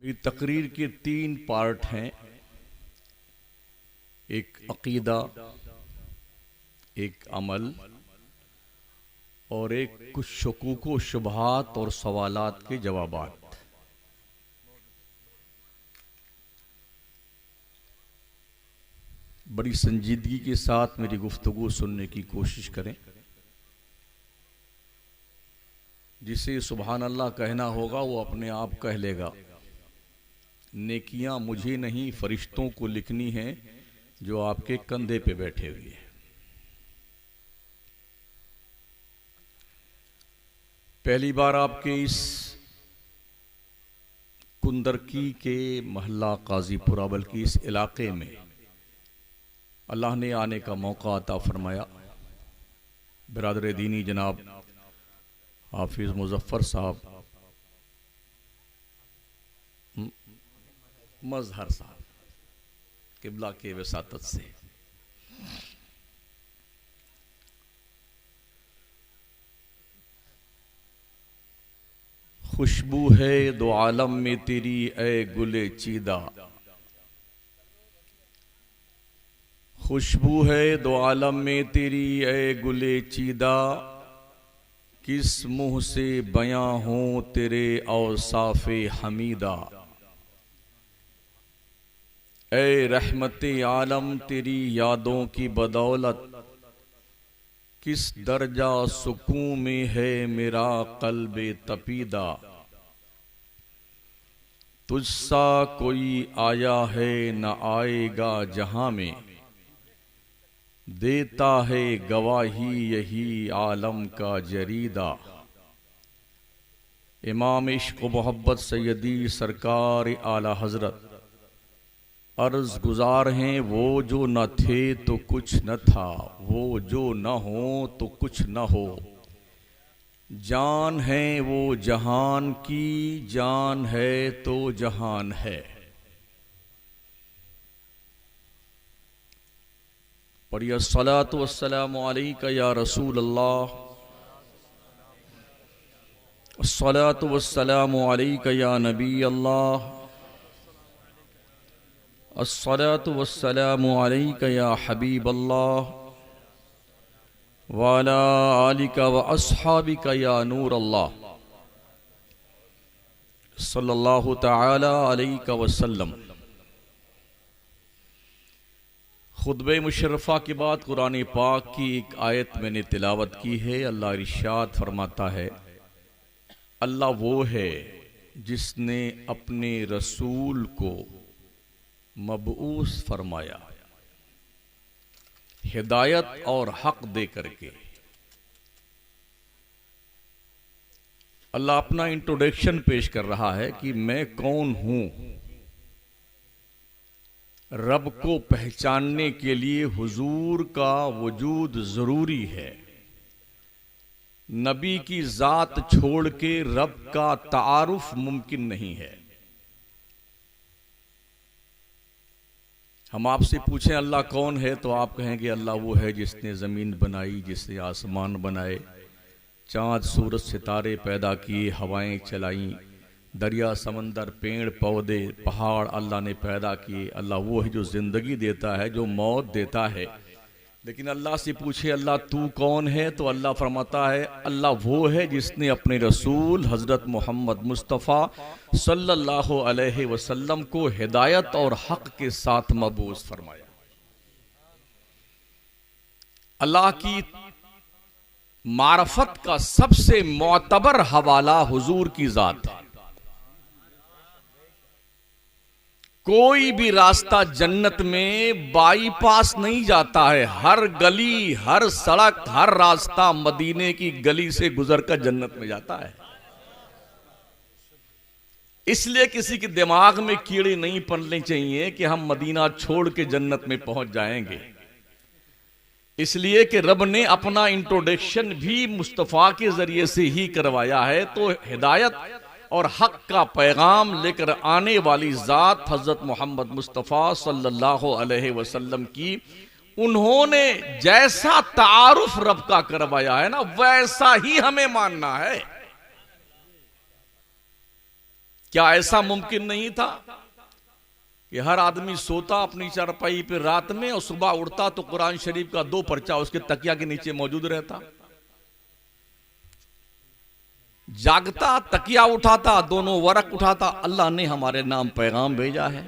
ये तकरीर के 3 पार्ट हैं। एक अकीदा, एक अमल और एक कुछ शकूक व शुबहात और सवालात के जवाबात। बड़ी संजीदगी के साथ मेरी गुफ्तगू सुनने की कोशिश करें। जिसे सुभान अल्लाह कहना होगा वो अपने आप कह लेगा। नेकियां मुझे नहीं फरिश्तों को लिखनी हैं जो आपके कंधे पे बैठे हुए हैं। पहली बार आपके इस कुंदरकी के महल्ला काजीपुरा बल्कि इस इलाके में अल्लाह ने आने का मौका अता फरमाया। बिरादर दीनी जनाब हाफिज मुजफ्फर साहब मजहर साहब किबला के वसातत से खुशबू है दो आलम में तेरी ए गुले चीदा, खुशबू है दो आलम में तेरी ए गुले चीदा, किस मुंह से बयां हूं तेरे औसाफे हमीदा। ए रहमते आलम तेरी यादों की बदौलत, किस दर्जा सुकून में है मेरा कल्बे तपीदा। तुझसा कोई आया है न आएगा जहां में, देता है गवाही यही आलम का जरीदा। इमाम इश्क व मोहब्बत सैयदी सरकार आला हजरत अर्ज गुजार हैं, वो जो न थे तो कुछ न था, वो जो न हो तो कुछ न हो। जान है वो जहान की, जान है तो जहान है। पढ़िए अस्सलातु वस्सलामु अलैका या रसूल अल्लाह, अस्सलातु वस्सलामु अलैका या नबी अल्लाह, अस्सलातु वस्सलामु अलैका या हबीब अल्लाह, वाला आलिका व अस्हाबिका या नूर अल्लाह, सल्लल्लाहु तआला अलैका वसल्लम। खुतबे मुशर्रफा के बाद कुरान पाक की एक आयत मैंने तिलावत की है। अल्लाह इरशाद फरमाता है, अल्लाह वो है जिसने अपने रसूल को मबऊस फरमाया हिदायत और हक दे करके। अल्लाह अपना इंट्रोडक्शन पेश कर रहा है कि मैं कौन हूं। रब को पहचानने के लिए हुजूर का वजूद जरूरी है। नबी की जात छोड़ के रब का तारुफ मुमकिन नहीं है। हम आपसे पूछें अल्लाह कौन है तो आप कहेंगे अल्लाह वो है जिसने ज़मीन बनाई, जिसने आसमान बनाए, चाँद सूरज सितारे पैदा किए, हवाएं चलाई, दरिया समंदर पेड़ पौधे पहाड़ अल्लाह ने पैदा किए। अल्लाह वो है जो ज़िंदगी देता है, जो मौत देता है। लेकिन अल्लाह से पूछे अल्लाह तू कौन है तो अल्लाह फरमाता है अल्लाह वो है जिसने अपने रसूल हज़रत मोहम्मद मुस्तफ़ा सल्लल्लाहु अलैहि वसल्लम को हिदायत और हक के साथ मबूस फरमाया। अल्लाह की मारफत का सबसे मोतबर हवाला हुजूर की जात है। कोई भी रास्ता जन्नत में बाईपास नहीं जाता है। हर गली, हर सड़क, हर रास्ता मदीने की गली से गुजरकर जन्नत में जाता है। इसलिए किसी के दिमाग में कीड़े नहीं पड़ने चाहिए कि हम मदीना छोड़ के जन्नत में पहुंच जाएंगे। इसलिए कि रब ने अपना इंट्रोडक्शन भी मुस्तफा के जरिए से ही करवाया है। तो हिदायत और हक का पैगाम लेकर आने वाली जात हजरत मोहम्मद मुस्तफ़ा सल्लल्लाहु अलैहि वसल्लम की उन्होंने जैसा तारुफ रब का करवाया है ना, वैसा ही हमें मानना है। क्या ऐसा मुमकिन नहीं था कि हर आदमी सोता अपनी चारपाई पे रात में और सुबह उठता तो कुरान शरीफ का 2 पर्चा उसके तकिया के नीचे मौजूद रहता? जागता, तकिया उठाता, दोनों वरक उठाता, अल्लाह ने हमारे नाम पैगाम भेजा है।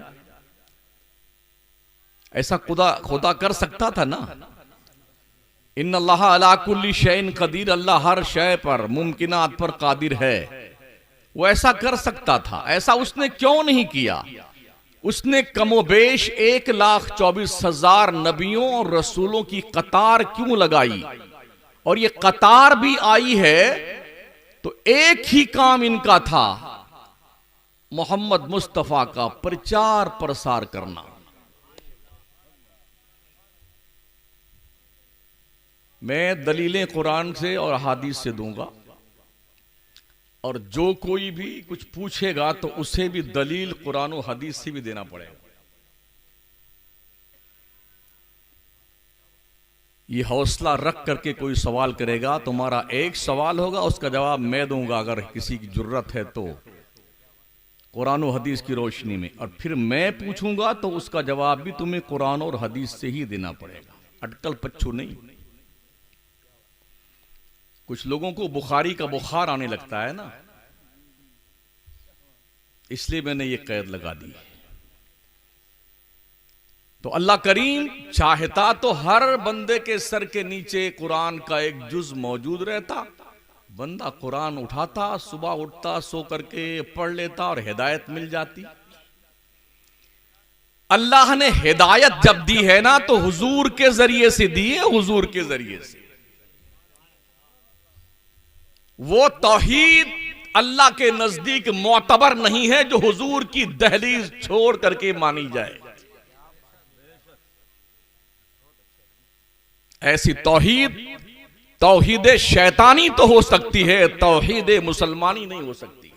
ऐसा खुदा कर सकता था ना। इन्नल्लाह अला कुल्ली शैइन कदीर, अल्लाह हर शय पर, मुमकिनात पर कादिर है। वो ऐसा कर सकता था, ऐसा उसने क्यों नहीं किया? उसने कमोबेश 1,24,000 नबियों और रसूलों की कतार क्यों लगाई? और ये कतार भी आई है तो एक ही काम इनका था, मोहम्मद मुस्तफा का प्रचार प्रसार करना। मैं दलीलें कुरान से और हदीस से दूंगा, और जो कोई भी कुछ पूछेगा तो उसे भी दलील कुरान और हदीस से भी देना पड़ेगा। ये हौसला रख करके कोई सवाल करेगा, तुम्हारा एक सवाल होगा, उसका जवाब मैं दूंगा अगर किसी की जरूरत है तो, कुरान और हदीस की रोशनी में। और फिर मैं पूछूंगा तो उसका जवाब भी तुम्हें कुरान और हदीस से ही देना पड़ेगा, अटकल पच्छू नहीं। कुछ लोगों को बुखारी का बुखार आने लगता है ना, इसलिए मैंने ये कैद लगा दी। तो अल्लाह करीम चाहता तो हर बंदे के सर के नीचे कुरान का एक जुज मौजूद रहता, बंदा कुरान उठाता, सुबह उठता, सो करके पढ़ लेता और हिदायत मिल जाती। अल्लाह ने हिदायत जब दी है ना तो हुजूर के जरिए से दी है, हुजूर के जरिए से। वो तौहीद अल्लाह के नजदीक मोतबर नहीं है जो हुजूर की दहलीज छोड़ करके मानी जाए। ऐसी तौहीद शैतानी तो हो सकती है, तौहीद मुसलमानी नहीं हो सकती।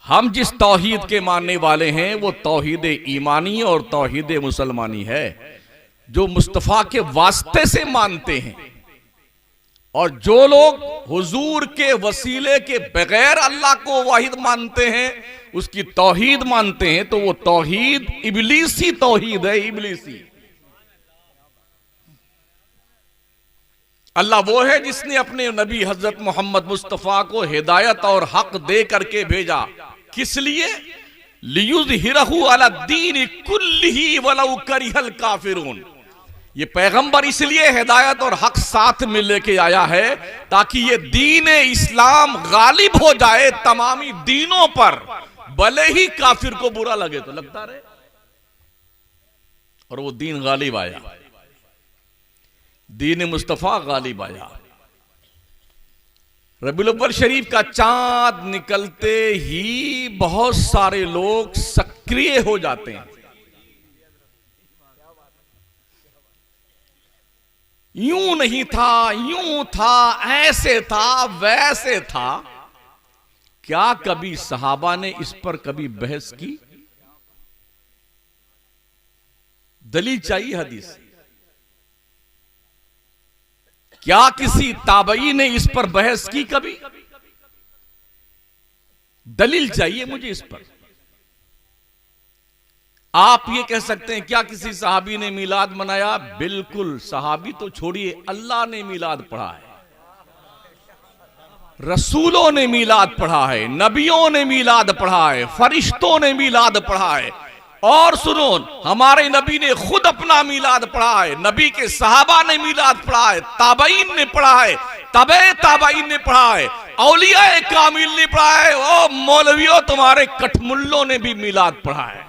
हम जिस तौहीद के मानने वाले हैं वो तौहीद ईमानी और तौहीद मुसलमानी है, जो मुस्तफा के वास्ते से मानते हैं। और जो लोग हुजूर के वसीले के बगैर अल्लाह को वाहिद मानते हैं, उसकी तौहीद मानते हैं, तो वो तौहीद इबलीसी तौहीद है, इबलीसी। अल्लाह वो है जिसने अपने नबी हजरत मोहम्मद मुस्तफा को हिदायत और हक दे करके भेजा। किस लिए? लियुज़हिरहु अला दीन कुल्लिही वलौ करिहल काफिरून। ये पैगंबर इसलिए हिदायत और हक साथ में लेके आया है ताकि ये दीन इस्लाम गालिब हो जाए तमामी दीनों पर, भले ही काफिर को बुरा लगे तो लगता रहे। और वो दीन गालिब आया, दीन मुस्तफा गालिब आया। रबीउल अव्वल शरीफ का चांद निकलते ही बहुत सारे लोग सक्रिय हो जाते हैं। यूं नहीं था, यूं था, ऐसे था, वैसे था। क्या कभी सहाबा ने इस पर कभी बहस की? दलील चाहिए हदीस। क्या किसी ताबई ने इस पर बहस की कभी? दलील चाहिए मुझे इस पर। आप ये कह सकते हैं क्या किसी सहाबी ने मिलाद मनाया? बिल्कुल, सहाबी तो छोड़िए, अल्लाह ने मिलाद पढ़ा है, रसूलों ने मिलाद पढ़ा है, नबियों ने मिलाद पढ़ा है, फरिश्तों ने मिलाद पढ़ा है। और सुनो, हमारे नबी ने खुद अपना मिलाद पढ़ा है, नबी के सहाबा ने मिलाद पढ़ा है, ताबईन ने पढ़ा है, तबे ताबईन ने पढ़ा है, औलिया कामिल ने पढ़ा है। ओ मौलवियों, तुम्हारे कठमुल्लों ने भी मिलाद पढ़ा है।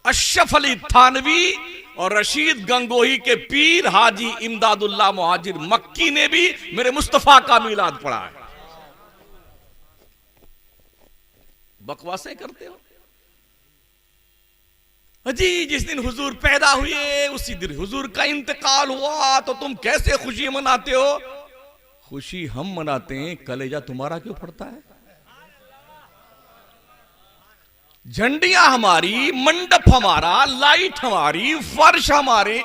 अशरफ अली थानवी और रशीद गंगोही के पीर हाजी इमदादुल्लाह मुहाजिर मक्की ने भी मेरे मुस्तफा का मिलाद पढ़ा है। बकवासें करते हो जी। जिस दिन हुजूर पैदा हुए उसी दिन हुजूर का इंतकाल हुआ, तो तुम कैसे खुशी मनाते हो? खुशी हम मनाते हैं, कलेजा तुम्हारा क्यों फटता है? झंडियां हमारी, मंडप हमारा, लाइट हमारी, फर्श हमारे,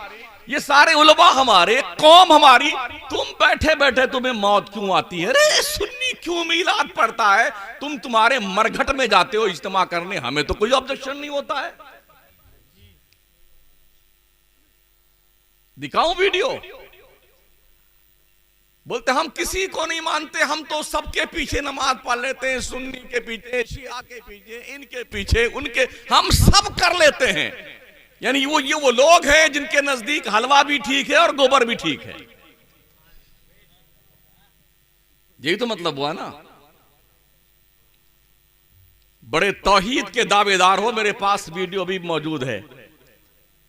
ये सारे उलमा हमारे, कौम हमारी, तुम बैठे बैठे तुम्हें मौत क्यों आती है? अरे सुन्नी क्यों मीलाद पढ़ता है? तुम तुम्हारे मरघट में जाते हो इज्तिमा करने, हमें तो कोई ऑब्जेक्शन नहीं होता है। दिखाऊं वीडियो? बोलते हम किसी को नहीं मानते, हम तो सबके पीछे नमाज पढ़ लेते हैं, सुन्नी के पीछे, शिया के पीछे, इनके पीछे, उनके, हम सब कर लेते हैं। यानी ये वो लोग हैं जिनके नजदीक हलवा भी ठीक है और गोबर भी ठीक है। यही तो मतलब हुआ ना। बड़े तौहीद के दावेदार हो, मेरे पास वीडियो भी मौजूद है।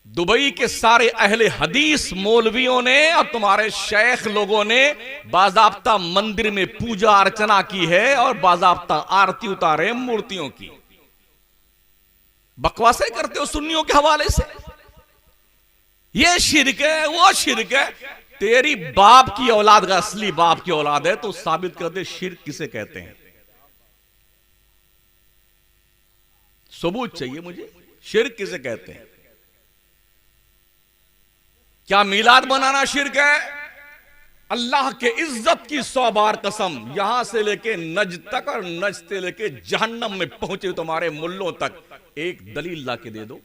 दुबई के सारे अहले हदीस मौलवियों ने और तुम्हारे शेख लोगों ने बाज़ाब्ता मंदिर में पूजा अर्चना की है और बाज़ाब्ता आरती उतारे मूर्तियों की। बकवासें करते हो सुन्नियों के हवाले से। ये शिरक है, वो शिरक है। तेरी बाप की औलाद का असली बाप की औलाद है तो साबित कर दे शिरक किसे कहते हैं। सबूत चाहिए मुझे, शिरक किसे कहते हैं। क्या मीलाद बनाना शिरक है? अल्लाह के इज्जत की 100 बार कसम, यहां से लेके नज तक और नज से लेके जहन्नम में पहुंचे तुम्हारे मुल्लों तक एक दलील ला के दे दो।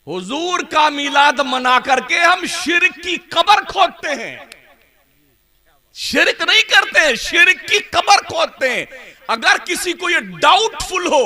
हुजूर का मीलाद मना करके हम शिरक की कब्र खोदते हैं। शिरक नहीं करते, शिरक की कब्र खोदते हैं। अगर किसी को ये डाउटफुल हो,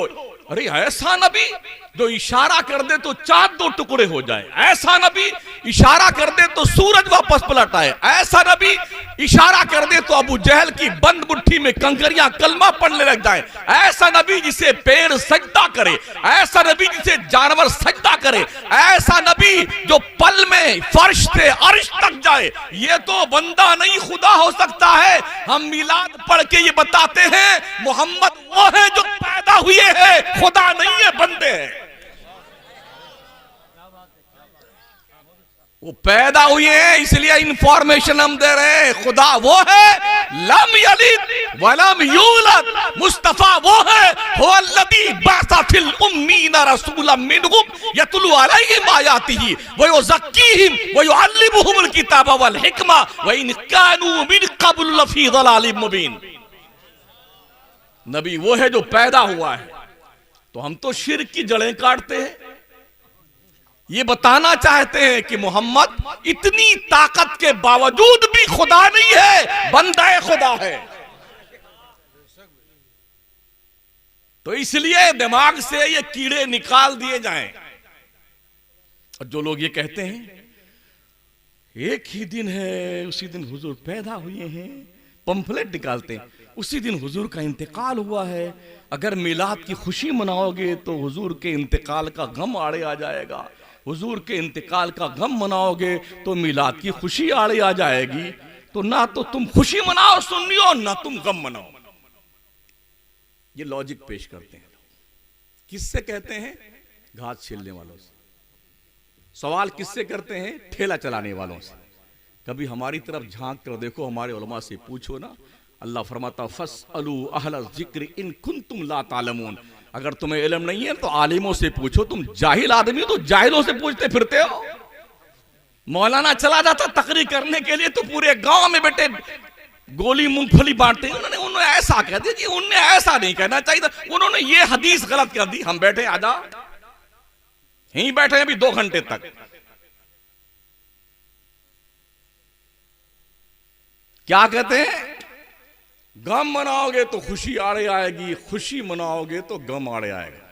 अरे ऐसा नबी जो इशारा कर दे तो चांद 2 टुकड़े हो जाए, ऐसा नबी इशारा कर दे तो सूरज वापस पलट आए, ऐसा नबी इशारा कर दे तो अबू जहल की बंद मुट्ठी में कंकरियां कलमा पढ़ने लग जाए, ऐसा नबी जिसे पेड़ सजदा करे, ऐसा नबी जिसे जानवर सजदा करे, ऐसा नबी जो पल में फर्श से अर्श तक जाए, ये तो बंदा नहीं खुदा हो सकता है। हम मिलाद पढ़ के ये बताते हैं मोहम्मद वो है जो पैदा हुए हैं, खुदा नहीं है, बंदे हैं। वो पैदा हुए हैं इसलिए इंफॉर्मेशन हम दे रहे हैं। खुदा वो है लम यलिद वलम यूलद, मुस्तफा वो है हुवल्लज़ी बअसा फिल उम्मीना रसूलन मिनहुम यतलू अलैहिम आयातिही व युज़क्कीहिम व युअल्लिमुहुमुल किताब वल हिकमा व इन कानू मिन क़ब्ल लफ़ी ज़लालिम मुबीन। नबी वो है जो पैदा हुआ है। तो हम तो शिर्क की जड़ें काटते हैं, ये बताना चाहते हैं कि मोहम्मद इतनी ताकत के बावजूद भी खुदा नहीं है, बंदा खुदा है। तो इसलिए दिमाग से ये कीड़े निकाल दिए जाएं। और जो लोग ये कहते हैं एक ही दिन है, उसी दिन हुजूर पैदा हुए हैं, पंफलेट निकालते हैं, उसी दिन हुजूर का इंतकाल हुआ है, अगर मिलाद की खुशी मनाओगे तो हुजूर के इंतकाल का गम आड़े आ जाएगा, हुजूर के इंतकाल का गम मनाओगे तो मिलाद की खुशी आड़े आ जाएगी। तो ना तो तुम खुशी मनाओ सुन्नियों, ना तुम गम मनाओ। ये लॉजिक पेश करते हैं। किससे कहते हैं? घास छीलने वालों से। सवाल किससे करते हैं? ठेला चलाने वालों से। कभी हमारी तरफ झांक कर देखो, हमारे उलमा से पूछो ना। अल्लाह फरमाता फस्अलू अहल ज़िक्र इन कुंतुम ला तालमून, अगर तुम्हें इल्म नहीं है तो आलिमों से पूछो। तुम जाहिल आदमी हो तो जाहिलों से पूछते फिरते हो। मौलाना चला जाता तकरीर करने के लिए तो पूरे गांव में बेटे गोली मूंगफली बांटते हैं। उन्होंने ऐसा कह दिया जी, उन्होंने ऐसा नहीं कहना चाहिए था, उन्होंने ये हदीस गलत कर दी। हम बैठे आजा यहीं बैठे अभी 2 घंटे तक। क्या कहते हैं? गम मनाओगे तो खुशी आड़े आएगी, खुशी मनाओगे तो गम आड़े आएगा।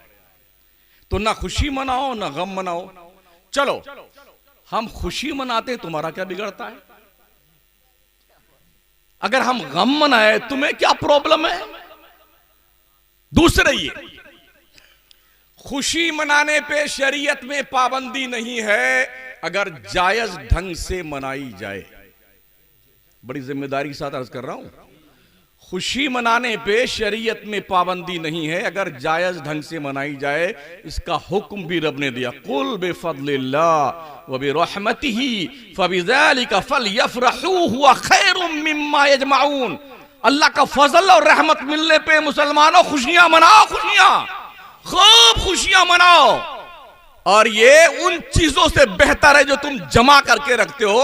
तो ना खुशी मनाओ ना गम मनाओ। चलो हम खुशी मनाते तुम्हारा क्या बिगड़ता है? अगर हम गम मनाए तुम्हें क्या प्रॉब्लम है? दूसरे ये खुशी मनाने पे शरीयत में पाबंदी नहीं है अगर जायज ढंग से मनाई जाए। बड़ी जिम्मेदारी के साथ अर्ज कर रहा हूं, खुशी मनाने पे शरीयत में पाबंदी नहीं है अगर जायज ढंग से मनाई जाए। इसका हुक्म भी रब ने दिया, कुल बिफज़लिल्लाह व बिरहमतिही फबिज़ालिका फलयफ़रहू हुवा खैरुम मिम्मा यजमऊन। अल्लाह का फजल और रहमत मिलने पे मुसलमानों खुशियां मनाओ, खुशियां खूब खुशियां मनाओ। और ये उन चीजों से बेहतर है जो तुम जमा करके रखते हो।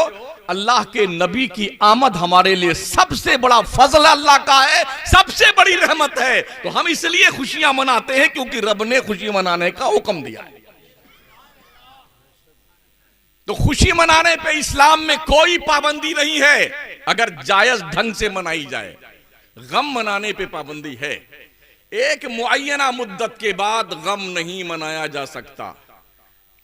अल्लाह के नबी की आमद हमारे लिए सबसे बड़ा फजल अल्लाह का है, सबसे बड़ी रहमत है। तो हम इसलिए खुशियां मनाते हैं क्योंकि रब ने खुशी मनाने का हुक्म दिया है। तो खुशी मनाने पे इस्लाम में कोई पाबंदी नहीं है, अगर जायज ढंग से मनाई जाए। गम मनाने पे पाबंदी है। एक मुअय्यना मुद्दत के बाद गम नहीं मनाया जा सकता।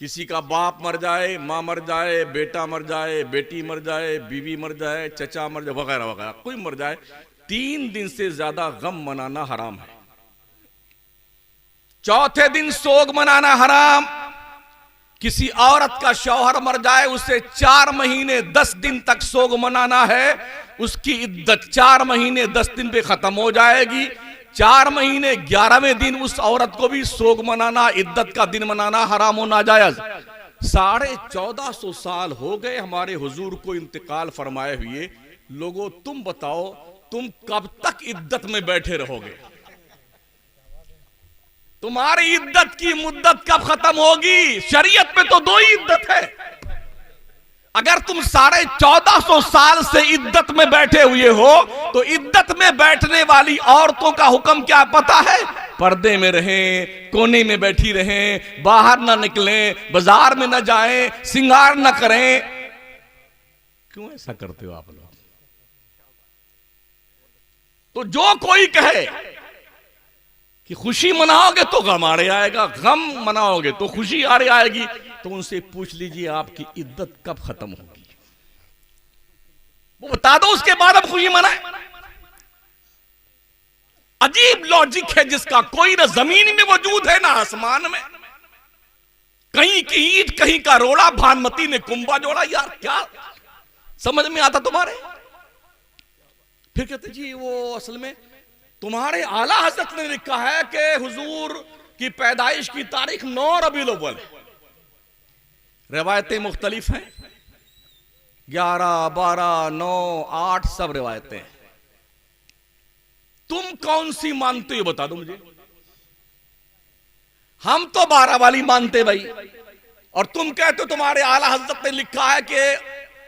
किसी का बाप मर जाए, माँ मर जाए, बेटा मर जाए, बेटी मर जाए, बीवी मर जाए, चचा मर जाए, वगैरह वगैरह, कोई मर जाए, 3 दिन से ज्यादा गम मनाना हराम है। चौथे दिन सोग मनाना हराम। किसी औरत का शौहर मर जाए, उसे 4 महीने 10 दिन तक सोग मनाना है। उसकी इद्दत 4 महीने 10 दिन पे खत्म हो जाएगी। 4 महीने 11वें दिन उस औरत को भी सोग मनाना, इद्दत का दिन मनाना हराम और नाजायज। 1450 साल हो गए हमारे हुजूर को इंतकाल फरमाए हुए। लोगों तुम बताओ, तुम कब तक इद्दत में बैठे रहोगे? तुम्हारी इद्दत की मुद्दत कब खत्म होगी? शरीयत में तो 2 ही इद्दत है। अगर तुम 1450 साल से इद्दत में बैठे हुए हो तो इद्दत में बैठने वाली औरतों का हुक्म क्या पता है? पर्दे में रहें, कोने में बैठी रहें, बाहर ना निकलें, बाजार में ना जाएं, सिंगार ना करें। क्यों ऐसा करते हो आप लोग? तो जो कोई कहे कि खुशी मनाओगे तो गम आड़े आएगा, गम मनाओगे तो खुशी आड़े आएगी, तो उनसे पूछ लीजिए आपकी इद्दत कब खत्म होगी, वो बता दो, उसके बाद हम खुशी मनाएं। अजीब लॉजिक है जिसका कोई ना जमीन में वजूद है ना आसमान में। कहीं की ईंट कहीं का रोड़ा, भानुमती ने कुंभा जोड़ा। यार क्या समझ में आता तुम्हारे? फिर कहते जी वो असल में तुम्हारे आला हजरत ने लिखा है कि हुजूर की पैदाइश की तारीख 9 रबीउल अव्वल। रिवायतें मुख्तलिफ हैं, 11, 12, 9, 8 सब रिवायतें। तुम कौन सी मानते हो बता दो मुझे। हम तो 12 वाली मानते भाई, और तुम कहते हो तुम्हारे आला हजरत ने लिखा है कि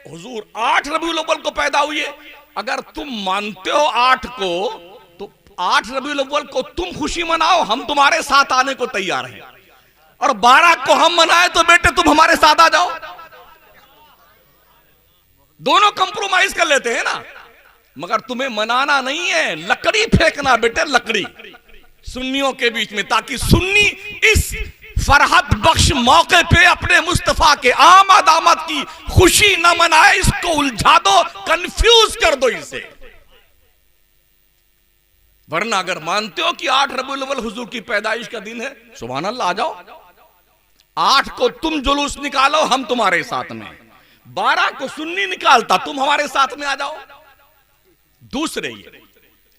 हुजूर 8 रबीउल अव्वल को पैदा हुए। अगर तुम मानते हो 8 को, तो 8 रबीउल अव्वल को तुम खुशी मनाओ, हम तुम्हारे साथ आने को तैयार हैं। और 12 को हम मनाए तो बेटे तुम हमारे साथ आ जाओ। दोनों कंप्रोमाइज कर लेते हैं ना। मगर तुम्हें मनाना नहीं है, लकड़ी फेंकना बेटे, लकड़ी सुन्नियों के बीच में, ताकि सुन्नी इस फरहत बख्श मौके पे अपने मुस्तफा के आमद आमद की खुशी न मनाए। इसको उलझा दो, कंफ्यूज कर दो इसे। वरना अगर मानते हो कि 8 रबीउल अव्वल हुजूर की पैदाइश का दिन है, सुभान अल्लाह, आ जाओ। 8 को तुम जुलूस निकालो, हम तुम्हारे साथ में। 12 को सुन्नी निकालता, तुम हमारे साथ में आ जाओ। दूसरे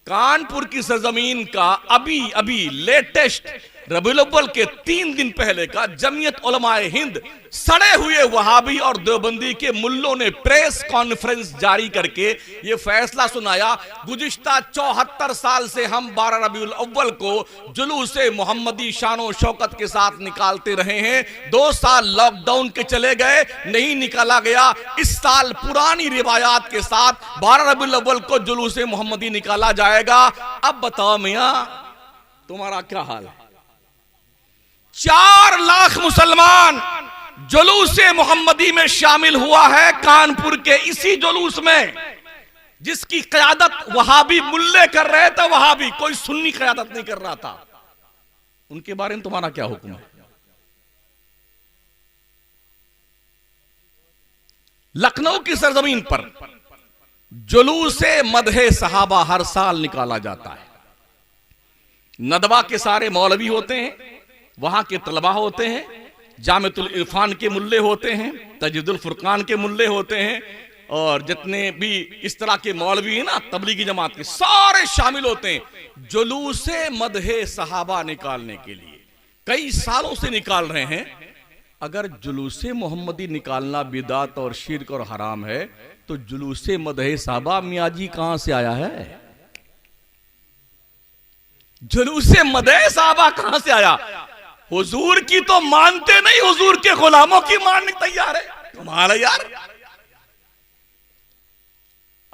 कानपुर की सरजमीन का अभी अभी लेटेस्ट रबीउल अव्वल के 3 दिन पहले का जमीयत उलमाए हिंद सड़े हुए वहाबी और देवबंदी के मुल्लों ने प्रेस कॉन्फ्रेंस जारी करके यह फैसला सुनाया, गुज़िश्ता 74 साल से हम 12 रबीउल अव्वल को जुलूसे मोहम्मदी शानो शौकत के साथ निकालते रहे हैं। 2 साल लॉकडाउन के चले गए, नहीं निकाला गया। इस साल पुरानी रिवायात के साथ 12 रबीउल अव्वल को जुलूसे मोहम्मदी निकाला जाएगा। अब बताओ मियां, तुम्हारा क्या हाल है? 4 लाख मुसलमान जुलूसे मोहम्मदी में शामिल हुआ है। कानपुर के इसी जुलूस में जिसकी क़यादत वहाबी मुल्ले कर रहे थे, वहाबी, कोई सुन्नी क़यादत नहीं कर रहा था। उनके बारे में तुम्हारा क्या हुक्म है? लखनऊ की सरजमीन पर जुलूसे मदहे सहाबा हर साल निकाला जाता है। नदवा के सारे मौलवी होते हैं, वहां के तलबा होते हैं, जामिअतुल इरफान के मुल्ले होते हैं, तजदीदुल फुरकान के मुल्ले होते हैं, और जितने भी इस तरह के मौलवी हैं ना तबलीगी जमात के, सारे शामिल होते हैं जुलूसे मदहे सहाबा निकालने के लिए। कई सालों से निकाल रहे हैं। अगर जुलूसे मोहम्मदी निकालना बिदात और शिर्क और हराम है, तो जुलूसे मदहे सहाबा मियाजी कहां से आया है? जुलूसे मदहे सहाबा कहां से आया? हुजूर की तो मानते नहीं, हुजूर के गुलामों की मानने तैयार है। तुम्हारा यार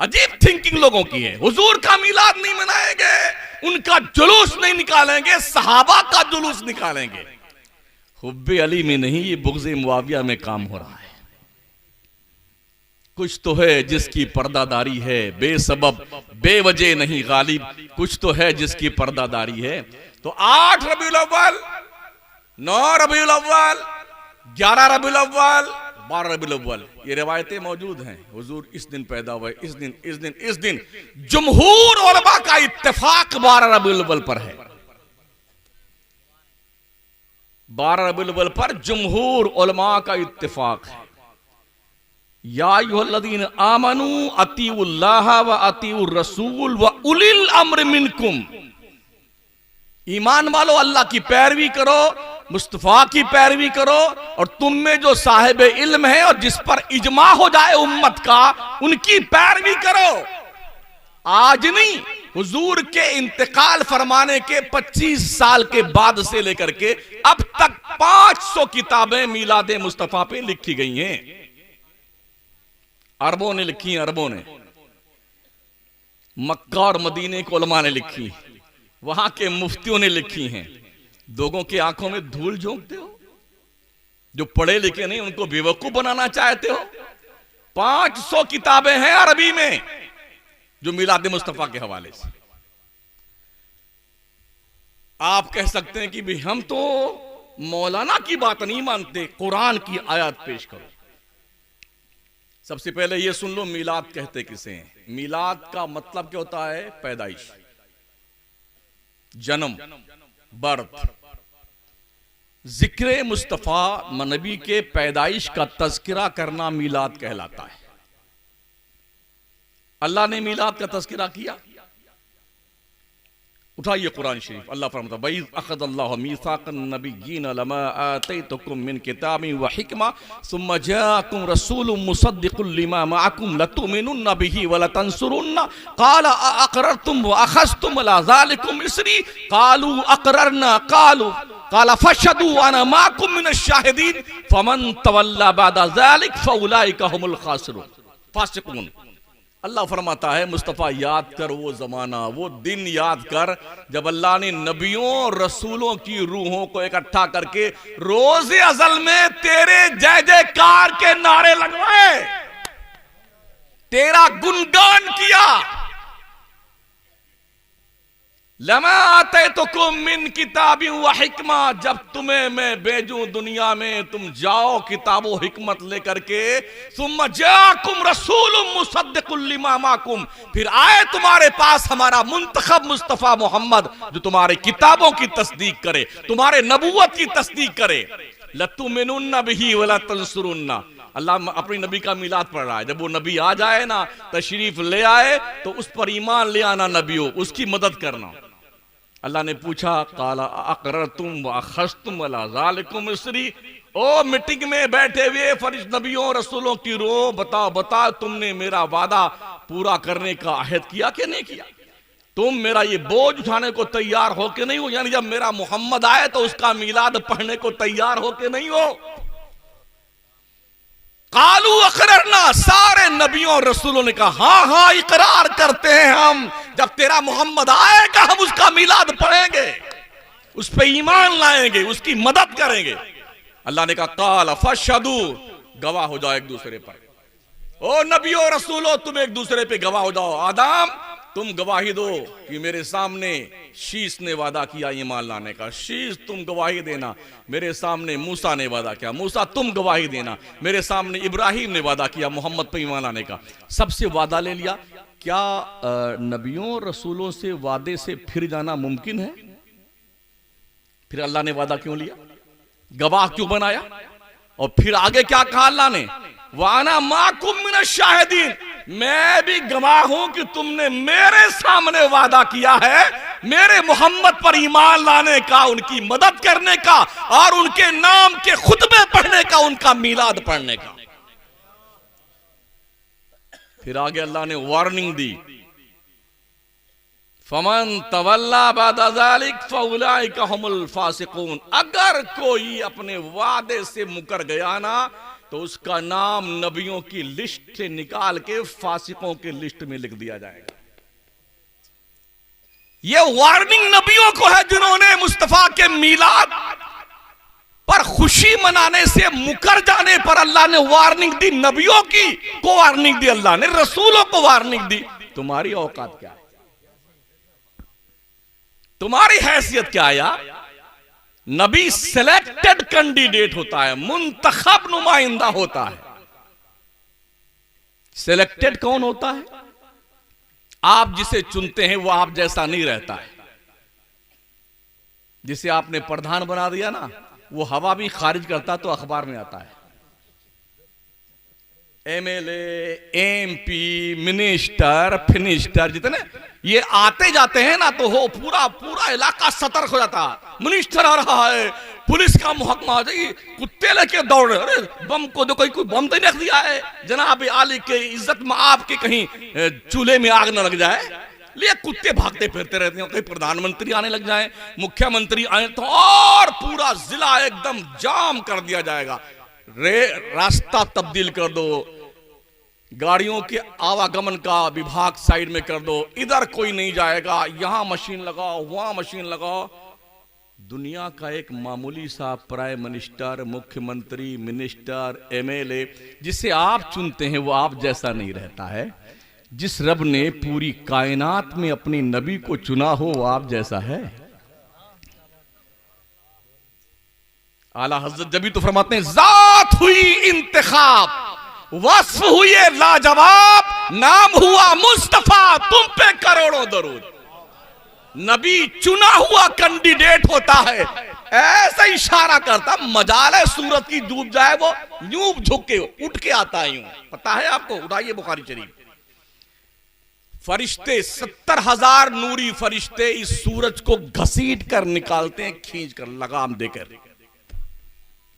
अजीब थिंकिंग लोगों की है। हुजूर का मिलाद नहीं मनाएंगे, उनका जुलूस नहीं निकालेंगे, सहाबा का जुलूस निकालेंगे। हुब्बे अली में नहीं, ये बुग़्ज़े मुआविया में काम हो रहा है। कुछ तो है जिसकी पर्दादारी है बेसबब बेवजह नहीं गालिब, कुछ तो है जिसकी पर्दादारी है। तो 8 रबीउल अव्वल, 9 रबीउल अव्वल, 11 रबीउल अव्वल, 12 रबीउल अव्वल, ये रिवायतें मौजूद हैं। हुजूर इस दिन पैदा हुए, इस दिन जमहूर उलमा का इत्तेफाक 12 रबीउल अव्वल पर है। 12 रबीउल अव्वल पर जमहूर उलमा का इत्तेफाक है। या अय्युहल्लज़ीना आमनू अतीउल्लाह व अतीउर रसूल व उलिल अम्र मिनकुम। ईमान वालो, अल्लाह की पैरवी करो, मुस्तफा की पैरवी करो, और तुम में जो साहिब इल्म है और जिस पर इजमा हो जाए उम्मत का, उनकी पैरवी करो। आज नहीं, हुजूर के इंतकाल फरमाने के 25 साल के बाद से लेकर के अब तक 500 किताबें मीलाद मुस्तफा पे लिखी गई हैं। अरबों ने लिखी हैं, अरबों ने। मक्का और मदीने के उलमा ने लिखी, वहां के मुफ्तियों ने लिखी हैं। लोगों की आंखों में धूल झोंकते हो, जो पढ़े लिखे नहीं उनको बेवकूफ बनाना चाहते हो। 500 किताबें हैं अरबी में जो मिलाद मुस्तफा के हवाले से। आप कह सकते हैं कि भाई हम तो मौलाना की बात नहीं मानते, कुरान की आयत पेश करो। सबसे पहले ये सुन लो, मिलाद कहते किसे हैं? मिलाद का मतलब क्या होता है? पैदाइश, जन्म, बर्थ। जिक्र मुस्तफा नबी के पैदाइश का तज़किरा करना मिलाद कहलाता है। अल्लाह ने मिलाद का तज़किरा किया। उठाइए कुरान शरीफ, अल्लाह फरमाता है वइज़ अख़ज़ल्लाहु मीसाक़न नबिय्यीन लमा आतैतुकुम मिन किताबिन व हिकमा सुम्मा जाअकुम रसूलुम मुसद्दिक़ुल लिमा मअकुम लतुमिनुन्न बिही व लतंसुरुन्न क़ाल अअक़ररतुम व अख़ज़्तुम अला ज़ालिकुम इसरी क़ालू अक़ररना क़ाल फ़शहदू व अना मअकुम मिनश शाहिदीन फ़मन तवल्ला बअद ज़ालिक फ़उलाइका हुमुल ख़ासिरून फ़ासिक़ून। अल्लाह फरमाता है मुस्तफ़ा याद कर वो जमाना, वो दिन याद कर जब अल्लाह ने नबियों और रसूलों की रूहों को इकट्ठा करके रोज़े अज़ल में तेरे जय जयकार के नारे लगवाए, तेरा गुणगान किया। लमा आतैतुकुम मिन किताबिन व हिकमा, जब तुम्हें मैं भेजूं दुनिया में तुम जाओ किताब व हिकमत लेकर के। सुम्मा जाअकुम रसूलुम मुसद्दिक़ुल लिमा माकुम, फिर आए तुम्हारे पास हमारा मुंतखब मुस्तफ़ा मोहम्मद जो तुम्हारे किताबों की तस्दीक करे, तुम्हारे नबूवत की तस्दीक करे। लतुमिनुन्न बिही व लतंसुरुन्न। अल्लाह अपनी नबी का मिलाद पढ़ रहा है। जब वो नबी आ जाए ना, तशरीफ ले आए, तो उस पर ईमान ले आना, नबियों उसकी मदद करना। अल्लाह ने पूछा काला अक़ररतुम व अख़ज़्तुम अला ज़ालिकुम इसरी, ओ मीटिंग में बैठे हुए फरिश्त नबियों रसूलों की रूह, बताओ तुमने मेरा वादा पूरा करने का अहद किया कि नहीं किया? तुम मेरा ये बोझ उठाने को तैयार हो के नहीं हो? यानी जब मेरा मोहम्मद आए तो उसका मिलाद पढ़ने को तैयार हो के नहीं हो? कालू अक़ररना, सारे नबियों और रसूलों ने कहा हाँ हाँ इकरार करते हैं हम, जब तेरा मोहम्मद आएगा हम उसका मिलाद पढ़ेंगे, उस पे ईमान लाएंगे, उसकी मदद करेंगे। अल्लाह ने कहा काल फशहदू, गवाह हो जाओ एक दूसरे पर। ओ नबियों रसूलों तुम एक दूसरे पे गवाह हो जाओ। आदम तुम गवाही दो कि मेरे सामने शीश ने वादा किया ईमान लाने का, शीश तुम गवाही देना। मेरे सामने मूसा ने वादा किया, मूसा तुम गवाही देना। मेरे सामने इब्राहिम ने वादा किया मोहम्मद पे ईमान लाने का। सबसे वादा ले लिया। क्या नबियों रसूलों से वादे से फिर जाना मुमकिन है? फिर अल्लाह ने वादा क्यों लिया, गवाह क्यों बनाया? और फिर आगे क्या कहा अल्लाह ने? वाना माकुम मिनश शाहिदीन, मैं भी गवाह हूं कि तुमने मेरे सामने वादा किया है मेरे मोहम्मद पर ईमान लाने का, उनकी मदद करने का और उनके नाम के खुतबे पढ़ने का, उनका मिलाद पढ़ने का। फिर आगे अल्लाह ने वार्निंग दी, फमन तवल्ला बाद ज़ालिक फउलाइका हुमुल फासिकून। अगर कोई अपने वादे से मुकर गया ना तो उसका नाम नबियों की लिस्ट से निकाल के फासिकों के लिस्ट में लिख दिया जाएगा। यह वार्निंग नबियों को है जिन्होंने मुस्तफा के मीलाद पर खुशी मनाने से मुकर जाने पर अल्लाह ने वार्निंग दी। नबियों की को वार्निंग दी, अल्लाह ने रसूलों को वार्निंग दी। तुम्हारी औकात क्या है? तुम्हारी हैसियत क्या है यार? नबी सिलेक्टेड कैंडिडेट होता है, मुंतखब नुमाइंदा होता है। सिलेक्टेड कौन होता है? आप जिसे चुनते हैं वो आप जैसा नहीं रहता है। जिसे आपने प्रधान बना दिया ना, वो हवा भी खारिज करता तो अखबार में आता है। एमएलए, एमपी, मिनिस्टर, फिनिस्टर जितने ये आते जाते हैं ना तो हो पूरा पूरा इलाका सतर्क हो जाता है। मिनिस्टर आ रहा है, पुलिस का मुहकमा आ जाए, कुत्ते लेके दौड़ रहे, अरे बम को कोई बम तो नहीं रख दिया है जनाब आली के इज्जत में आपके कहीं चूल्हे में आग न लग जाए। लिए कुत्ते भागते फिरते रहते हैं। कहीं प्रधानमंत्री आने लग जाए, मुख्यमंत्री आए तो और पूरा जिला एकदम जाम कर दिया जाएगा। रास्ता तब्दील कर दो, गाड़ियों के आवागमन का विभाग साइड में कर दो, इधर कोई नहीं जाएगा, यहां मशीन लगाओ, वहां मशीन लगाओ। दुनिया का एक मामूली सा प्राइम मिनिस्टर, मुख्यमंत्री, मिनिस्टर, एमएलए जिसे आप चुनते हैं वो आप जैसा नहीं रहता है। जिस रब ने पूरी कायनात में अपनी नबी को चुना हो वो आप जैसा है। आला हजरत जबी तो फरमाते हैं, जात हुई इंतखाब, वस्फ हुए लाजवाब, नाम हुआ मुस्तफा, तुम पे करोड़ों दरूद। नबी चुना हुआ कैंडिडेट होता है। ऐसा इशारा करता, मजाल है सूरत की डूब जाए वो यूं झुक के उठ के आता है। यूं पता है आपको, उठाइए बुखारी शरीफ। फरिश्ते 70,000 नूरी फरिश्ते इस सूरज को घसीट कर निकालते हैं, खींच कर, लगाम देकर।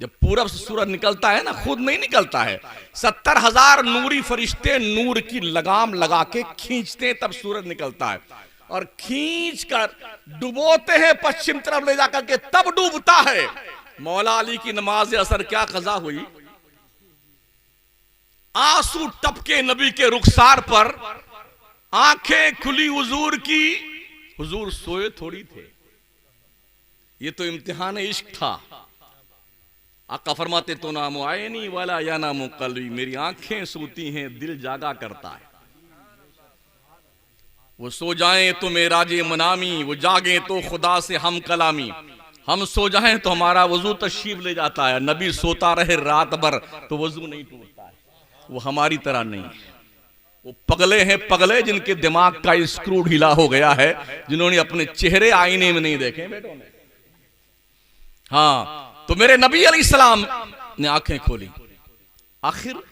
जब पूरब से सूरज निकलता है ना, खुद नहीं निकलता है, 70,000 नूरी फरिश्ते नूर की लगाम लगा के खींचते हैं, तब सूरज निकलता है। और खींच कर डुबोते हैं पश्चिम तरफ ले जाकर के, तब डूबता है। मौला अली की नमाज असर क्या कज़ा हुई, आंसू टपके नबी के रुखसार पर, आंखें खुली हुजूर की, हुजूर सोए थोड़ी थे। ये तो इम्तिहान इश्क था। आका फरमाते तो नामो आयनी वाला या नामो कल्बी, मेरी आंखें सोती हैं, दिल जागा करता है। वो सो जाएं तो मेराजे मनामी, वो जागे तो खुदा से हम कलामी। हम सो जाएं तो हमारा वजू तशरीफ ले जाता है, नबी सोता रहे रात भर तो वजू नहीं टूटता है। वो हमारी तरह नहीं है। वो पगले हैं, पगले जिनके दिमाग का स्क्रू ढीला हो गया है, जिन्होंने अपने चेहरे आईने में नहीं देखे बेटों ने। हाँ, तो मेरे नबी अलैहिस्सलाम ने आंखें खोली। आखिर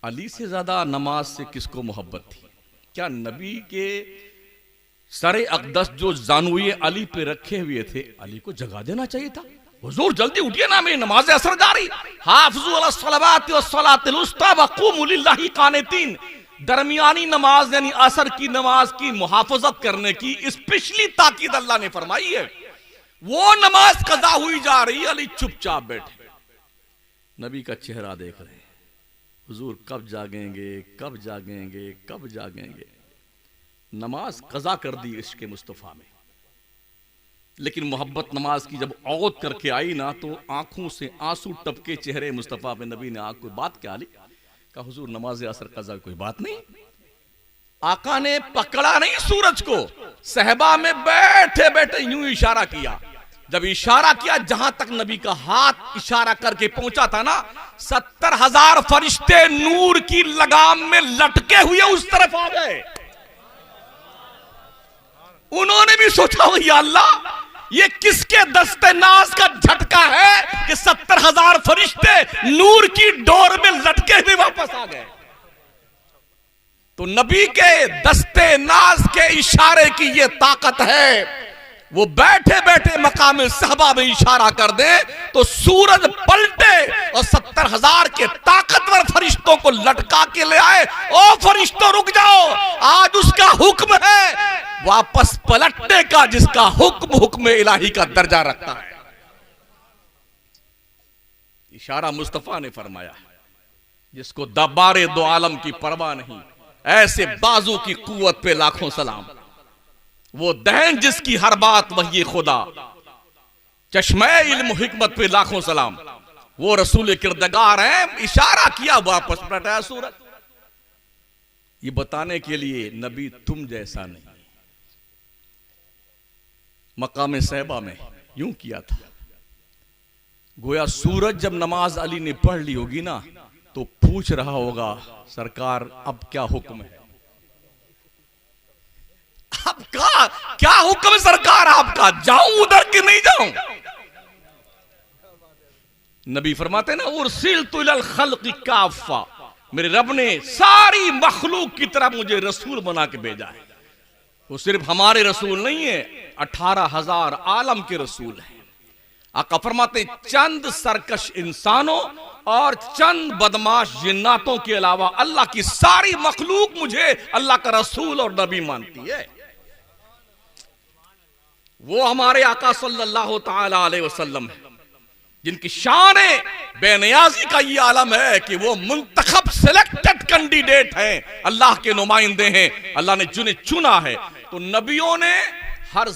अली से ज्यादा नमाज से किसको मोहब्बत थी? क्या नबी के सरे अक़दस जो जानूए अली पे रखे हुए थे, अली को जगा देना चाहिए था। हुजूर जल्दी उठिए ना, मेरी नमाज असर जारी। हाफ़िज़ू अला सलावाति व सलातिल उस्ता व क़ूमू लिल्लाहि क़ानितीन। दरमियानी नमाज यानी असर की नमाज की मुहाफ़ज़त करने की स्पेशली ताकीद अल्लाह ने फरमाई है। वो नमाज कज़ा हुई जा रही, अली चुपचाप बैठे, नबी का चेहरा देख रहे हैं। हुजूर कब जागेंगे, कब जागेंगे, कब जागेंगे। नमाज कज़ा कर दी इश्क़ मुस्तफ़ा में। लेकिन मोहब्बत नमाज की जब औद करके आई ना, तो आंखों से आंसू टपके चेहरे मुस्तफ़ा पे। नबी ने आंख को बात क्या ली, कहा हुजूर नमाज असर कज़ा कोई बात नहीं। आका ने पकड़ा नहीं सूरज को, सहबा में बैठे बैठे यूं इशारा किया। जब इशारा किया, जहां तक नबी का हाथ इशारा करके पहुंचा था ना, 70,000 फरिश्ते नूर की लगाम में लटके हुए उस तरफ आ गए। उन्होंने भी सोचा, या अल्लाह ये किसके दस्ते नाज का झटका है कि 70,000 फरिश्ते नूर की डोर में लटके हुए वापस आ गए। तो नबी के दस्ते नाज के इशारे की ये ताकत है। वो बैठे बैठे मकाम सहबा में इशारा कर दे तो सूरज पलटे और 70,000 के ताकतवर फरिश्तों को लटका के ले आए। ओ फरिश्तों रुक जाओ, आज उसका हुक्म है। वापस पलटने का जिसका हुक्म हुक्म इलाही का दर्जा रखता है। इशारा मुस्तफा ने फरमाया, जिसको दबारे दो आलम की परवाह नहीं, ऐसे बाजू की कुव्वत पे लाखों सलाम। वो दहन जिसकी हर बात वही खुदा, चश्मे इल्म हिकमत पे लाखों सलाम। वो रसूल किरदगार हैं। इशारा किया, वापस पलटाया सूरज। ये बताने के लिए नबी तुम जैसा नहीं। मकाम सहबा में यूं किया था, गोया सूरज जब नमाज अली ने पढ़ ली होगी ना, तो पूछ रहा होगा, सरकार अब क्या हुक्म है, आपका क्या हुक्म है सरकार आपका, जाऊं उधर कि नहीं जाऊं। नबी फरमाते ना, उर्सिलतु इलल खल्क़ि काफ़ा, मेरे रब ने सारी मखलूक की तरह मुझे रसूल बना के भेजा है। वो सिर्फ हमारे रसूल नहीं है, 18,000 आलम के रसूल हैं। आका फरमाते, चंद सरकश इंसानों और चंद बदमाश जिन्नातों के अलावा अल्लाह की सारी मखलूक मुझे अल्लाह का रसूल और नबी मानती है। वो हमारे आका सल्लल्लाहु ताला अलैहि वसल्लम है, जिनकी शान बेनियाजी का ये आलम है कि वो मुंतखब सिलेक्टेड कैंडिडेट हैं, अल्लाह के नुमाइंदे हैं, अल्लाह ने जिन्हें चुना है। तो नबियों ने हर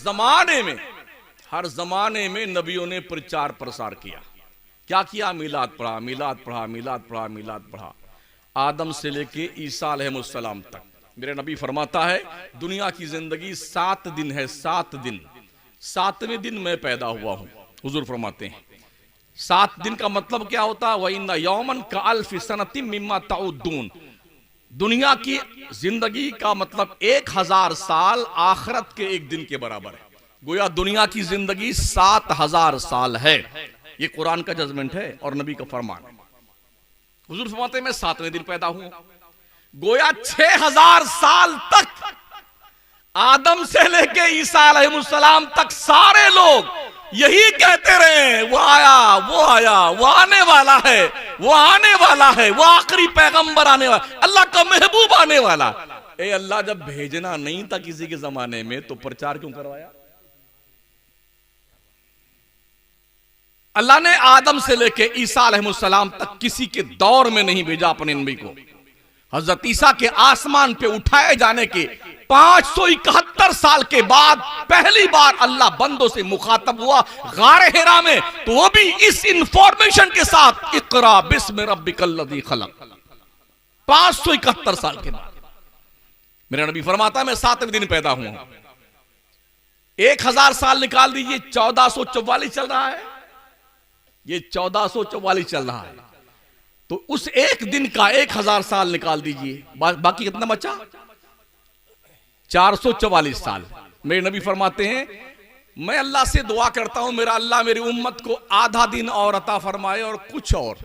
जमाने में नबियों ने प्रचार प्रसार किया। क्या किया? मिलाद पढ़ा, मिलाद पढ़ा, मिलाद पढ़ा, मिलाद पढ़ा, आदम से लेके ईसा अलैहिस्सलाम तक। मेरे नबी फरमाता है, दुनिया की जिंदगी 7 दिन है, 7 दिन। 7वें दिन मैं पैदा हुआ हूं। हुजूर फरमाते हैं 7 दिन का मतलब क्या होता है? वइन्ना यौमन का अल्फ सनतिम मिम्मा ताउद्दून। दुनिया की जिंदगी का मतलब 1000 साल आखिरत के एक दिन के बराबर है। गोया दुनिया की जिंदगी 7000 साल है। ये कुरान का जजमेंट है और नबी का फरमान है। हुजूर फरमाते हैं मैं 7वें दिन पैदा हुआ। गोया 6000 साल तक आदम से लेके ईसा अलैहिस्सलाम तक सारे लोग यही कहते रहे, वो आया, वो आया, वो आने वाला है, वो आने वाला है, वो आखिरी पैगंबर आने वाला, अल्लाह का महबूब आने वाला। ए अल्लाह जब भेजना नहीं था किसी के जमाने में तो प्रचार क्यों करवाया? अल्लाह ने आदम से लेके ईसा अलैहिस्सलाम तक किसी के दौर में नहीं भेजा अपने नबी को। हजरत ईसा के आसमान पे उठाए जाने के 571 साल के बाद पहली बार अल्लाह बंदों से मुखातब हुआ गारे हिरा में, तो वो भी इस इंफॉर्मेशन के साथ, इक़रा बिस्मि रब्बिकल लज़ी खलक़। 571 साल के बाद मेरा नबी फरमाता है मैं 7वें दिन पैदा हुआ। 1000 साल निकाल दीजिए, 1444 चल रहा है। ये 1444 चल रहा है, तो उस एक दिन का 1000 साल निकाल दीजिए, बाकी कितना बचा? 444 साल। मेरे नबी फरमाते हैं मैं अल्लाह से दुआ करता हूं मेरा अल्लाह मेरी उम्मत को आधा दिन और अता फरमाए और कुछ और।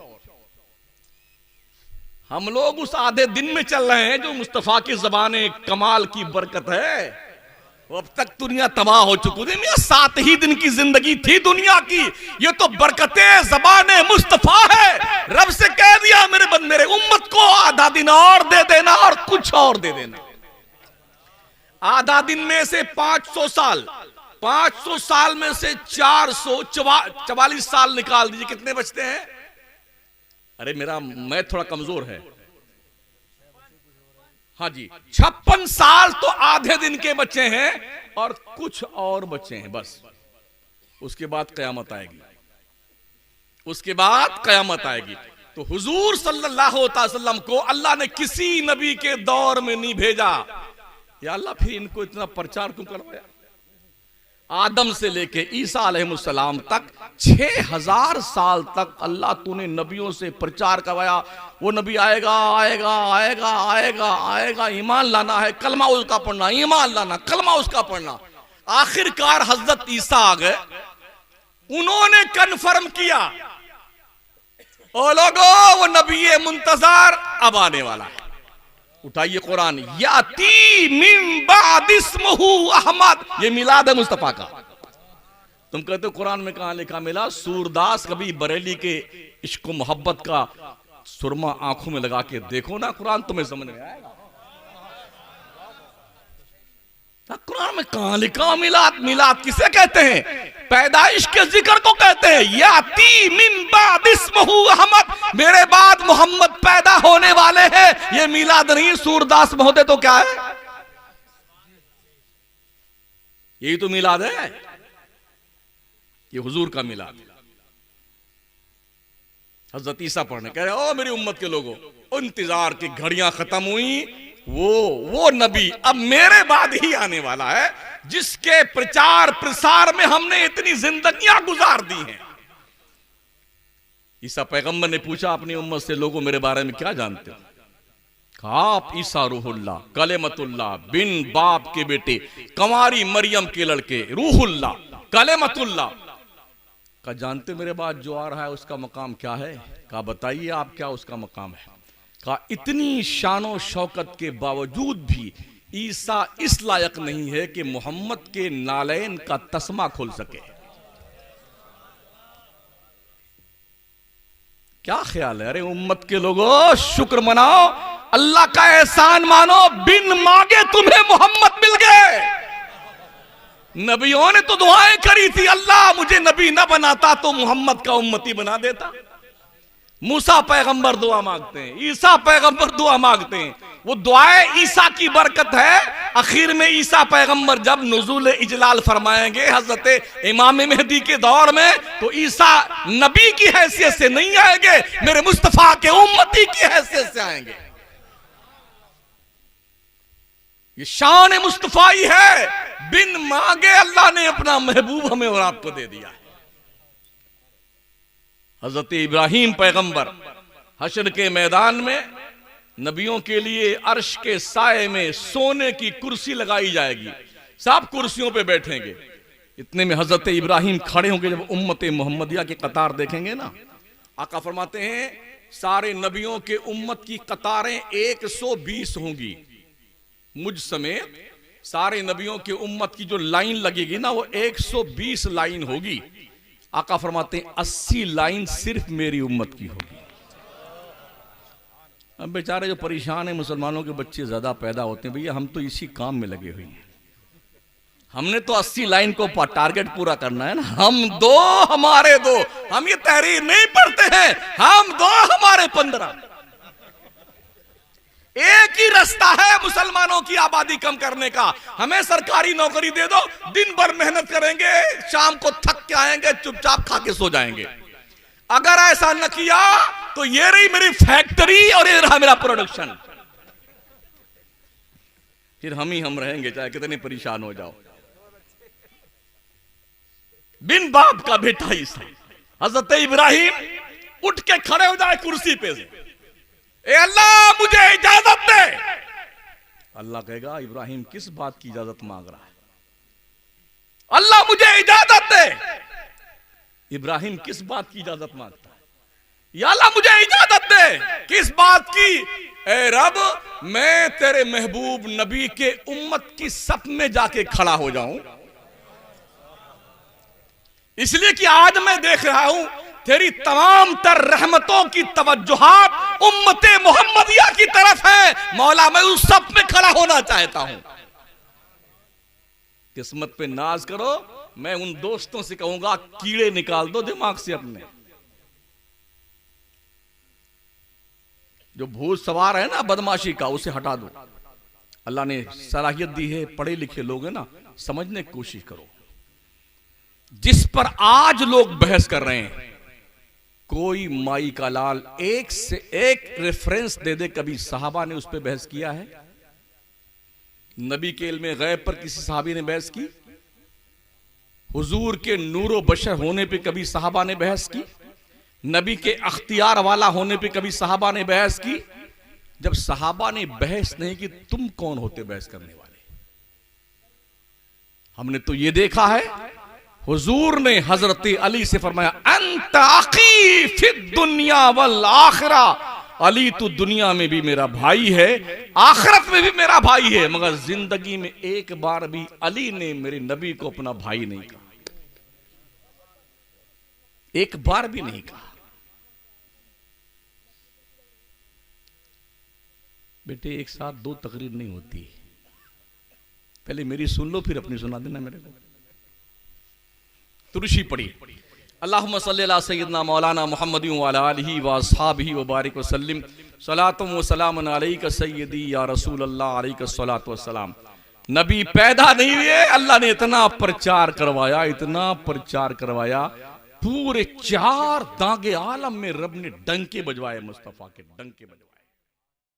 हम लोग उस आधे दिन में चल रहे हैं जो मुस्तफा की ज़बाने कमाल की बरकत है। अब तक दुनिया तबाह हो चुकी थी, 7 ही दिन की जिंदगी थी दुनिया की। ये तो बरकतें ज़बाने मुस्तफा है। रब से कह दिया मेरे उम्मत को आधा दिन और दे देना और कुछ और दे देना। आधा दिन में से 500 साल, 500 साल में से 444 साल निकाल दीजिए, कितने बचते हैं? अरे मेरा मैथ थोड़ा कमजोर है। हाँ जी, 56 साल तो आधे दिन के बचे हैं और कुछ और बचे हैं बस। उसके बाद कयामत आएगी, उसके बाद कयामत आएगी। तो हुजूर सल्लल्लाहु अलैहि वसल्लम को अल्लाह ने किसी नबी के दौर में नहीं भेजा। या अल्लाह फिर इनको इतना प्रचार क्यों करवाया? आदम से लेके ईसा अलैहिस्सलाम तक 6000 साल तक अल्लाह तूने नबियों से प्रचार करवाया। वो नबी आएगा आएगा आएगा आएगा आएगा, ईमान लाना है, कलमा उसका पढ़ना, ईमान लाना, कलमा उसका पढ़ना। आखिरकार हजरत ईसा आ गए, उन्होंने कन्फर्म किया ओ लोगो वो नबी मुंतजर अब आने वाला है। उठाइए कुरान, याती मिन बाद इस्मुहु अहमद, ये मिलाद है मुस्तफा का। तुम कहते हो कुरान में कहां लिखा मिला? सूरदास कभी बरेली के इश्क मोहब्बत का सुरमा आंखों में लगा के देखो ना, कुरान तुम्हें समझ में आएगा। कुरान मैं कहां लिखा मिलाद? मिलाद किसे कहते हैं? पैदाइश के जिक्र को कहते हैं। याती मिन बाद इस्मुहु अहमद, मेरे बाद मोहम्मद पैदा होने वाले हैं। ये मिलाद नहीं। सूरदास महोदय तो क्या है? यही तो मिलाद है। ये हुजूर का मिलाद। हजरत ईसा पढ़ने कह रहे, ओ मेरी उम्मत के लोगों, इंतजार की घड़ियां खत्म हुई। वो नबी अब मेरे बाद ही आने वाला है, जिसके प्रचार प्रसार में हमने इतनी जिंदगियां गुजार दी हैं। ईसा पैगंबर ने पूछा अपनी उम्मत से, लोगों मेरे बारे में क्या जानते हो? कहा, आप ईसा रूहुल्लाह कलेमतुल्लाह, बिन बाप के बेटे, कंवारी मरियम के लड़के, रूहुल्लाह कलेमतुल्लाह। का जानते मेरे बाद जो आ रहा है उसका मकाम क्या है? कहा बताइए आप क्या उसका मकाम है? कहा इतनी शानो शौकत के बावजूद भी ईसा इस लायक नहीं है कि मोहम्मद के नालैन का तस्मा खोल सके। क्या ख्याल है? अरे उम्मत के लोगों, शुक्र मनाओ, अल्लाह का एहसान मानो, बिन मांगे तुम्हें मोहम्मद मिल गए। नबियों ने तो दुआएं करी थी, अल्लाह मुझे नबी ना बनाता तो मोहम्मद का उम्मती बना देता। मूसा पैगंबर दुआ मांगते हैं, ईसा पैगंबर दुआ मांगते हैं। वो दुआएं ईसा की बरकत है। आखिर में ईसा पैगंबर जब नुज़ूल इजलाल फरमाएंगे हजरत इमाम मेहदी के दौर में, तो ईसा नबी की हैसियत से नहीं आएंगे, मेरे मुस्तफा के उम्मती की हैसियत से आएंगे। ये शान मुस्तफाई है। बिन मांगे अल्लाह ने अपना महबूब हमें और आपको दे दिया है। हजरत इब्राहिम पैगंबर हश्र के मैदान में नबियों के लिए अर्श के साए में सोने की कुर्सी लगाई जाएगी, सब कुर्सियों पे बैठेंगे। इतने में हजरत इब्राहिम खड़े होंगे। जब उम्मत मोहम्मदिया की कतार देखेंगे ना, आका फरमाते हैं सारे नबियों के उम्मत की कतारें 120 होंगी, मुझ समेत सारे नबियों के उम्मत की जो लाइन लगेगी ना, वो 120 लाइन होगी। आका फरमाते हैं 80 लाइन सिर्फ मेरी उम्मत की होगी। अब बेचारे जो परेशान हैं, मुसलमानों के बच्चे ज्यादा पैदा होते हैं, भैया हम तो इसी काम में लगे हुए हैं। हमने तो 80 लाइन को टारगेट पूरा करना है ना। हम दो हमारे दो, हम ये तहरीर नहीं पढ़ते हैं, हम दो हमारे 15। एक ही रास्ता है मुसलमानों की आबादी कम करने का। हमें सरकारी नौकरी दे दो, दिन भर मेहनत करेंगे, शाम को थक के आएंगे, चुपचाप खा के सो जाएंगे। अगर ऐसा न किया तो ये रही मेरी फैक्ट्री और ये रहा मेरा प्रोडक्शन। फिर हम रहेंगे, चाहे कितने परेशान हो जाओ। बिन बाप का बेटा ईसा, हजरत इब्राहिम उठ के खड़े हो जाए कुर्सी पे से, ए अल्लाह मुझे इजाजत दे। अल्लाह कहेगा इब्राहिम किस बात की इजाजत मांग रहा है? अल्लाह मुझे इजाजत दे। इब्राहिम किस बात की इजाजत मांगता है? या अल्लाह मुझे इजाजत दे। किस बात की? ए रब, मैं तेरे महबूब नबी के उम्मत की सफ में जाके खड़ा हो जाऊं, इसलिए कि आज मैं देख रहा हूं तेरी तमाम तर रहमतों की तवज्जुहात उम्मते मोहम्मदिया की तरफ है। मौला मैं उस सब में खड़ा होना चाहता हूं। किस्मत पे नाज करो। मैं उन दोस्तों से कहूंगा कीड़े निकाल दो दिमाग से अपने। जो भूत सवार है ना बदमाशी का, उसे हटा दो। अल्लाह ने सलाहियत दी है, पढ़े लिखे लोग हैं ना, समझने की कोशिश करो। जिस पर आज लोग बहस कर रहे हैं, कोई माई का लाल एक से एक रेफरेंस दे दे, कभी सहाबा ने उस पर बहस किया है? नबी के इल्म गैब पर किसी सहाबी ने बहस की? हुजूर के नूरो बशर होने पे कभी सहाबा ने बहस की? नबी के अख्तियार वाला होने पे कभी सहाबा ने बहस की? जब सहाबा ने बहस नहीं की, तुम कौन होते बहस करने वाले? हमने तो ये देखा है, हुजूर ने हजरत अली से फरमाया अंत अखी फिद दुनिया वल आखिरा। अली तो दुनिया में भी मेरा भाई है, आखिरत में भी मेरा भाई है। मगर जिंदगी में एक बार भी अली ने मेरे नबी को अपना भाई नहीं कहा, एक बार भी नहीं कहा। बेटे एक साथ दो तकरीर नहीं होती, पहले मेरी सुन लो फिर अपनी सुना देना मेरे को। तुरशी पढ़ी, अल्लाहुम्मा सल्ली अला सय्यिदना मौलाना मुहम्मदिन व अला आलिहि व अस्हाबिहि व बारिक वसल्लिम सलातुम व सलामुन अलैका सय्यदी या रसूल अल्लाह अलैका सलातु व सलाम। नबी पैदा नहीं हुए, अल्लाह ने इतना प्रचार करवाया, इतना प्रचार करवाया, पूरे 4 दागे आलम में रब ने डंके बजवाए, मुस्तफा के डंके बजवाए।